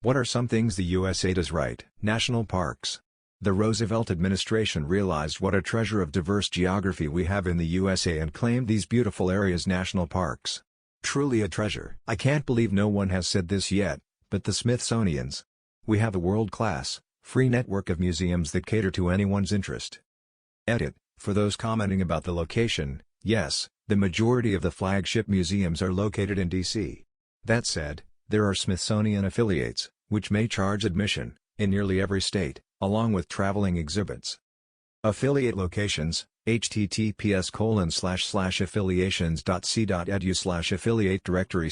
What are some things the USA does right? National parks. The Roosevelt administration realized what a treasure of diverse geography we have in the USA and claimed these beautiful areas national parks. Truly a treasure. I can't believe no one has said this yet, but the Smithsonian's. We have a world-class, free network of museums that cater to anyone's interest. Edit. For those commenting about the location, yes, the majority of the flagship museums are located in D.C. That said, there are Smithsonian affiliates, which may charge admission, in nearly every state, along with traveling exhibits. Affiliate locations, https://affiliations.c.edu/affiliate directory/.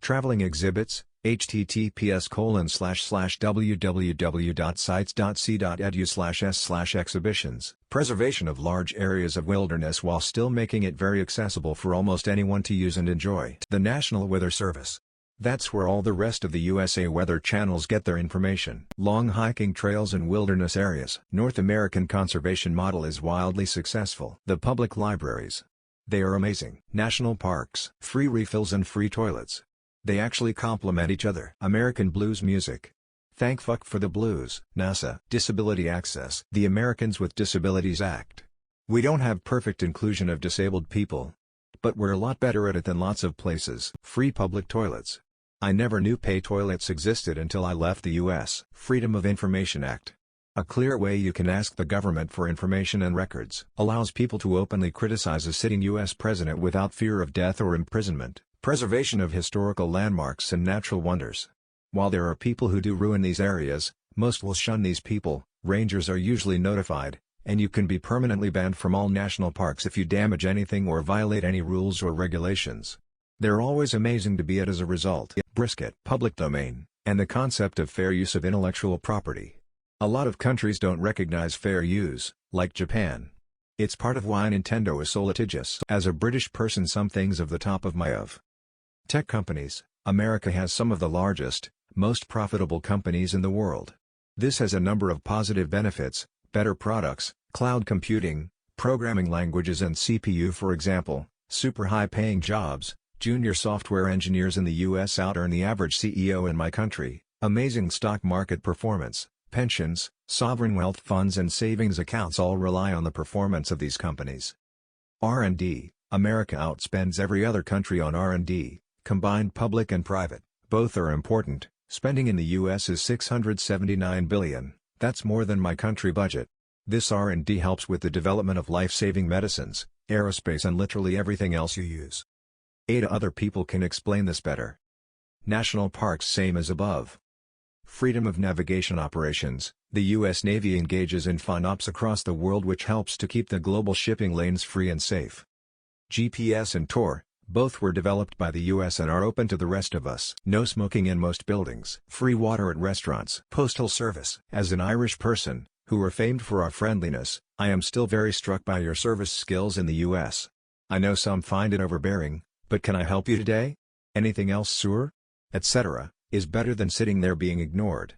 Traveling exhibits, https://www.sites.c.edu/s/exhibitions. Preservation of large areas of wilderness while still making it very accessible for almost anyone to use and enjoy. The National Weather Service. That's where all the rest of the USA weather channels get their information. Long hiking trails and wilderness areas. North American conservation model is wildly successful. The public libraries. They are amazing. National parks. Free refills and free toilets. They actually complement each other. American blues music. Thank fuck for the blues. NASA. Disability access. The Americans with Disabilities Act. We don't have perfect inclusion of disabled people, but we're a lot better at it than lots of places. Free public toilets. I never knew pay toilets existed until I left the U.S. Freedom of Information Act. A clear way you can ask the government for information and records. Allows people to openly criticize a sitting U.S. president without fear of death or imprisonment. Preservation of historical landmarks and natural wonders. While there are people who do ruin these areas, most will shun these people. Rangers are usually notified, and you can be permanently banned from all national parks if you damage anything or violate any rules or regulations. They're always amazing to be at as a result. Brisket. Public domain, and the concept of fair use of intellectual property. A lot of countries don't recognize fair use, like Japan. It's part of why Nintendo is so litigious. As a British person, some things of the top of my of. Tech companies. America has some of the largest, most profitable companies in the world. This has a number of positive benefits: better products, cloud computing, programming languages and CPU for example, super high-paying jobs. Junior software engineers in the U.S. out-earn the average CEO in my country, amazing stock market performance, pensions, sovereign wealth funds and savings accounts all rely on the performance of these companies. R&D, America outspends every other country on R&D, combined public and private, both are important. Spending in the U.S. is $679 billion, that's more than my country budget. This R&D helps with the development of life-saving medicines, aerospace and literally everything else you use. Other people can explain this better. National parks same as above. Freedom of navigation operations. The U.S. Navy engages in FinOps across the world which helps to keep the global shipping lanes free and safe. GPS and Tor, both were developed by the U.S. and are open to the rest of us. No smoking in most buildings. Free water at restaurants. Postal service. As an Irish person, who are famed for our friendliness, I am still very struck by your service skills in the U.S. I know some find it overbearing, but can I help you today? Anything else, sir? Etc., is better than sitting there being ignored.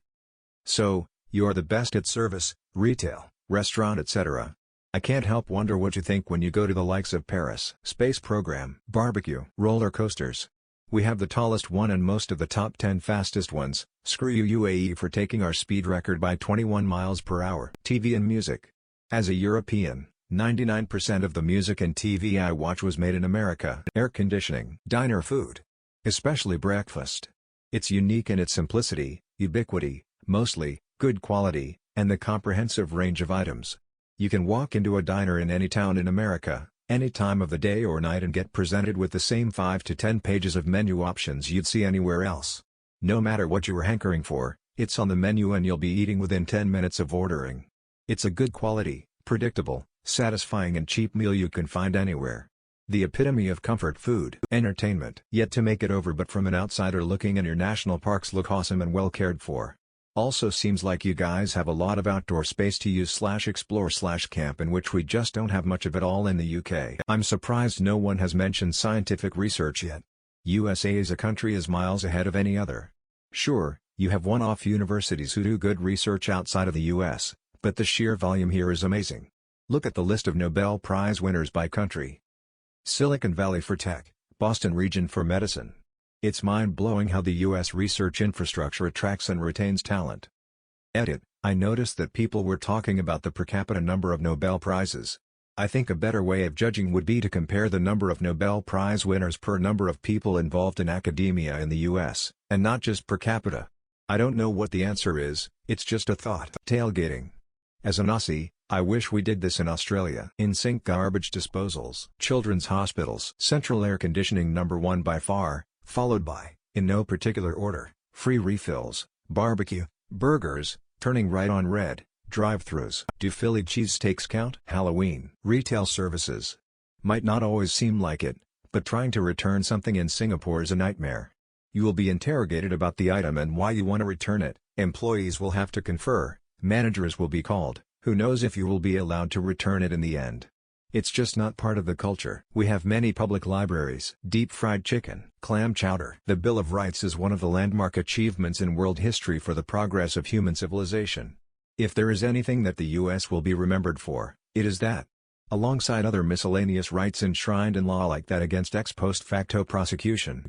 So, you are the best at service, retail, restaurant etc. I can't help wonder what you think when you go to the likes of Paris. Space program. Barbecue. Roller coasters. We have the tallest one and most of the top 10 fastest ones. Screw you UAE for taking our speed record by 21 miles per hour. TV and music. As a European, 99% of the music and TV I watch was made in America. Air conditioning. Diner food. Especially breakfast. It's unique in its simplicity, ubiquity, mostly, good quality, and the comprehensive range of items. You can walk into a diner in any town in America, any time of the day or night and get presented with the same 5 to 10 pages of menu options you'd see anywhere else. No matter what you were hankering for, it's on the menu and you'll be eating within 10 minutes of ordering. It's a good quality, predictable, satisfying and cheap meal you can find anywhere. The epitome of comfort food. Entertainment. Yet to make it over but from an outsider looking in, your national parks look awesome and well cared for. Also seems like you guys have a lot of outdoor space to use /explore /camp, in which we just don't have much of it all in the UK. I'm surprised no one has mentioned scientific research yet. USA as a country is miles ahead of any other. Sure, you have one-off universities who do good research outside of the US, but the sheer volume here is amazing. Look at the list of Nobel Prize winners by country. Silicon Valley for tech, Boston region for medicine. It's mind-blowing how the US research infrastructure attracts and retains talent. Edit: I noticed that people were talking about the per capita number of Nobel Prizes. I think a better way of judging would be to compare the number of Nobel Prize winners per number of people involved in academia in the US, and not just per capita. I don't know what the answer is, it's just a thought. Tailgating. As an Aussie, I wish we did this in Australia. In-sink garbage disposals. Children's hospitals. Central air conditioning number 1 by far, followed by, in no particular order, free refills, barbecue, burgers, turning right on red, drive-thrus. Do Philly cheesesteaks count? Halloween. Retail services. Might not always seem like it, but trying to return something in Singapore is a nightmare. You will be interrogated about the item and why you want to return it, employees will have to confer, managers will be called, who knows if you will be allowed to return it in the end. It's just not part of the culture. We have many public libraries. Deep fried chicken. Clam chowder. The Bill of Rights is one of the landmark achievements in world history for the progress of human civilization. If there is anything that the US will be remembered for, it is that. Alongside other miscellaneous rights enshrined in law like that against ex post facto prosecution.